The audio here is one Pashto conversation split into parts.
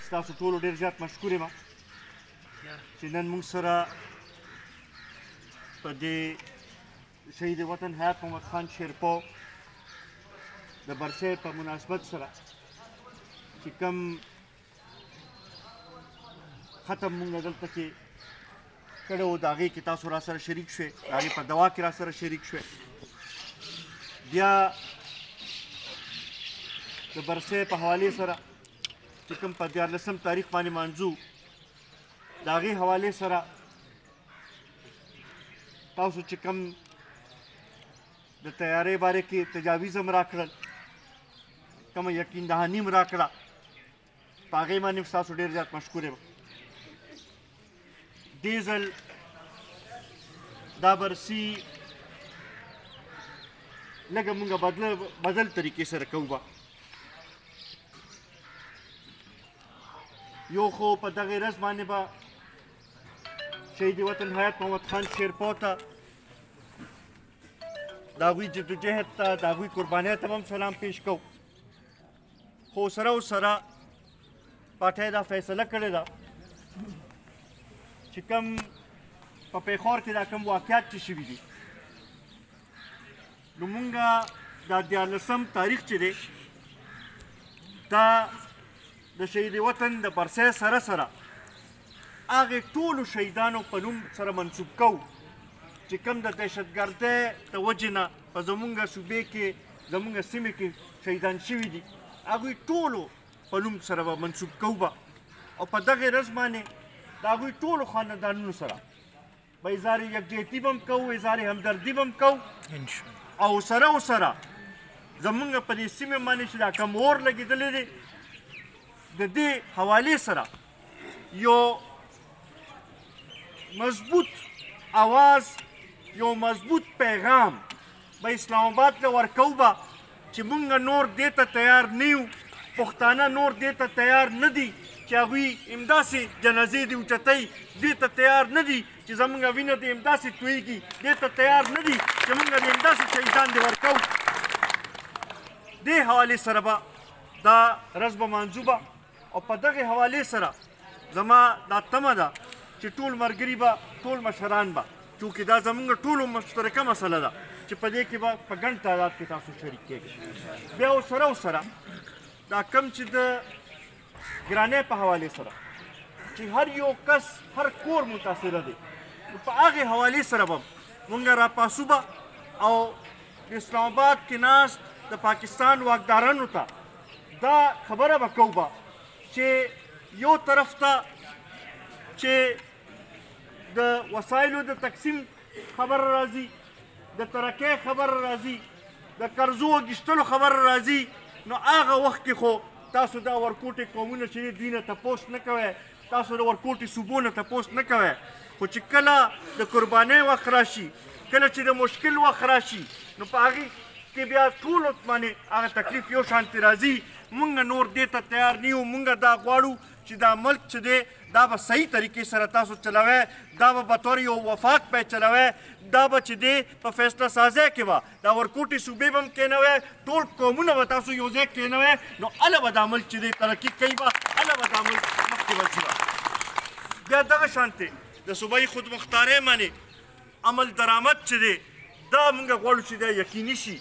ستاسو ټولو ډېر زیات مشکور یم چې نن موږ سره په دې شهید وطن حیات محمد خان شیرپو د برسۍ په مناسبت سره چې کوم ختم موږ دلته کې کړی و د هغې کې تاسو را سره شریک شوې د هغې په دوا کې را سره شریک شوې بیا د برسۍ په حوالې سره چې کوم په 14 تاریخ باندې مانځو د هغې حوالې سره تاسو چې کوم د تیارۍ باره کې تجاویز هم راکړل کومه یقین دهاني هم راکړه په هغې باندې ستاسو ډېر زیات مشکور یم دې ځل دا برسي لږه مونږ بدل طریقې سره کوو به یو خو په دغې ورځ باندې به شهید وطن حیات محمد خان شیرپو ته د هغوی جدوجهد ته د هغوی قربانۍ ته هم سلام پیش کوو خو سره و سره پاټۍ دا فیصله کړې ده چې کوم په پیښور کې دا کوم واقعات چې شوي دي نو مونږ دا 14 تاریخ چې دی دا د شهید وطن د برسۍ سره سره هغې ټولو شهیدانو په نوم سره منسوب کوو چې کوم د دهشتګردۍ د وجې نه په زمونږ صوبې کې زمونږ سیمې کې شهیدان شوي دي هغوی ټولو په نوم سره به منسوب کوو به او په دغې ورځ باندې د هغوی ټولو خاندانونو سره به اظهار یکجهتي به هم کوو اظهار همدردي به هم کوو او سره و سره زمونږ په دې سیمې باندې چې دا کوم اور لګېدلی دی د دې حوالې سره یو مضبوط آواز یو مضبوط پیغام به اسلام آباد ته ورکوو به چې مونږ نور دې ته تیار نه یو پښتانه نور دې ته تیار نه دي چې هغوی همداسې جنازې دې اوچتوي دې ته تیار نه دي چې زموږ وینه دې همداسې تویږي دې ته تیار نه دي چې مونږ دې همداسې شهیدان دې ورکوو دې حوالې سره به دا ورځ به مانځو به او په دغې حوالې سره زما دا تمه ده چې ټول ملګري به ټول مشران به چونکې دا زموږ ټولو مشترکه مسله ده چې په دې کې به په ګڼ تعداد کې تاسو شریک کېږئ بیا ورسره ورسره دا کم چې د ګرانۍ په حوالې سره چې هر یو کس هر کور متاثره دی نو په هغې حوالې سره به مونږ راپاسو به او د اسلام آباد کې ناست د پاکستان واکدارانو ته دا خبره به کوو به چې یو طرف ته چې د وسایلو د تقسیم خبر راځي د ترقۍ خبر راځي د قرضو اخیستلو خبر راځي نو هغه وخت کې خو تاسو دا ورکوټي قومونه چې دوی نه تپوس نه کوئ تاسو د ورکوټي صوبو نه تپوس نه کوئ خو چې کله د قربانۍ وخت راشي کله چې د مشکل وخت راشي نو په هغې کې بیا ټولو باندې هغه تکلیف یو شانتې راځي مونږ نور دې ته تیار نه یو مونږ دا غواړو چې دا ملک چې دی دا به صحیح طریقې سره تاسو چلوئ دا به بطور یو وفاق پې چلوئ دا به چې دی په فیصله سازۍ کې به دا ورکوټي صوبې به هم کېنوئ ټول قومونه به تاسو یو ځای کېنوئ نو هله به دا ملک چې دی ترقي کوي به هله به دا ملک مخکې به ځي به بیا دغه شانتې د صوبایي خودمختارۍ باندې عمل درآمد چې دی دا مونږ غواړو چې دا یقیني شي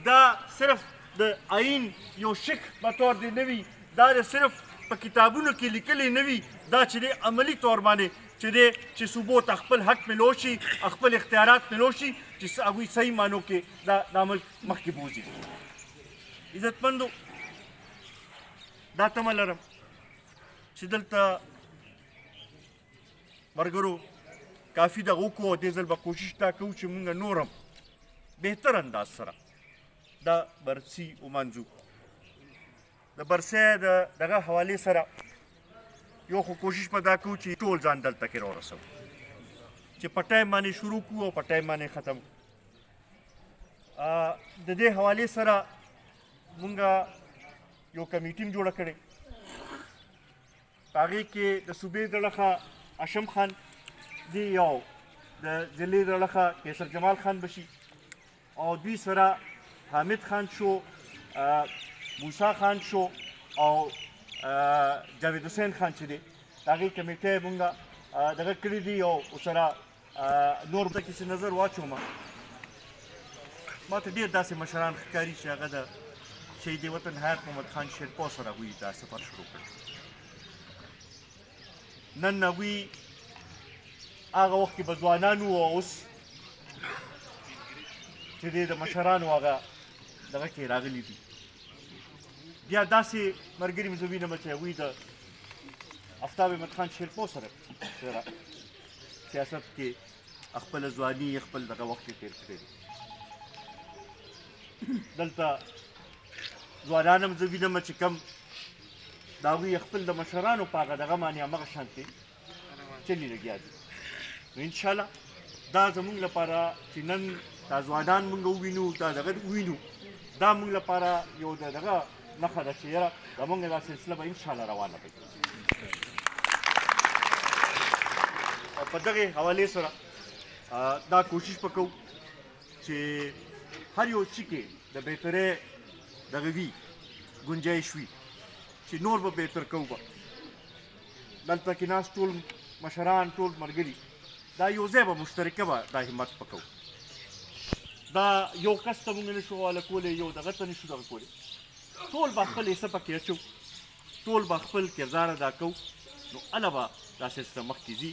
دا صرف د آئین یو شک به طور دی نه وي دا صرف په کتابونو کې لیکلی نه وي دا چې دی عملي طور باندې چې دی چې صوبو ته خپل حق ملو شي خپل اختیارات ملو شي چې هغوی صحیح معنو کې دا ملک مخکې بوځي عزتمندو دا تمه لرم چې دلته ملګرو کافي دغه وکړو او دې ځل به کوشش دا کوو چې مونږ نور هم بهتر انداز سره دا برسي ومانځو د برسۍ د دغه حوالې سره یو خو کوشش به دا کوو چې ټول ځان دلته کې راورسوو چې په ټایم باندې شروع کړو او په ټایم باندې ختم د دې حوالې سره مونږ یو کمیټي هم جوړه کړې په هغې کې د صوبې د لخوا هاشم خان دی یو د ضلعې د لخوا کیسر جمال خان بشي او دوی سره حامد خان شو موسی خان شو او جاوید حسین خان چې دی د هغې کمیټه مونږ دغه کړي دي او ورسره نور ته کې نظر واچوم ما ته ډېر داسې مشران ښکاري چې هغه د شهید وطن حیات محمد خان شیرپا سره هغوی دا سفر شروع کړ نن هغوی هغه وخت کې به ځوانان وو او اوس چې دی د مشرانو هغه دغه کې راغلي دي بیا داسې ملګري مې زه وینم چې هغوی د آفتاب احمد خان شیرپا سره سیاست کې خپله ځواني خپل دغه وخت کې تېر کړی دلته ځوانان هم زه وینم چې کم د هغوی خپل د مشرانو په هغه دغه باندې همغه شانتې چلي لګیا دي نو انشاءالله دا زموږ لپاره چې نن دا ځوانان موږ ووینو دا دغه ووینو دا موږ لپاره یو د دغه نښه ده چې یاره زموږ دا سلسله به انشاءالله روانه وي او په دغې حوالې سره دا کوشش به کوو چې هر یو څه کې د بهترۍ دغه وي ګنجایش وي چې نور به بهتر کوو به دلته کې ناست ټول مشران ټول ملګري دا یو ځای به مشترکه به دا همت به کوو دا یو کس ته مونږ نشو حواله کولی یو دغه ته نشو دغه کولی ټول به خپل حصه پکې اچو ټول به خپل کردار ادا کوو نو هله به دا سلسله مخکې ځي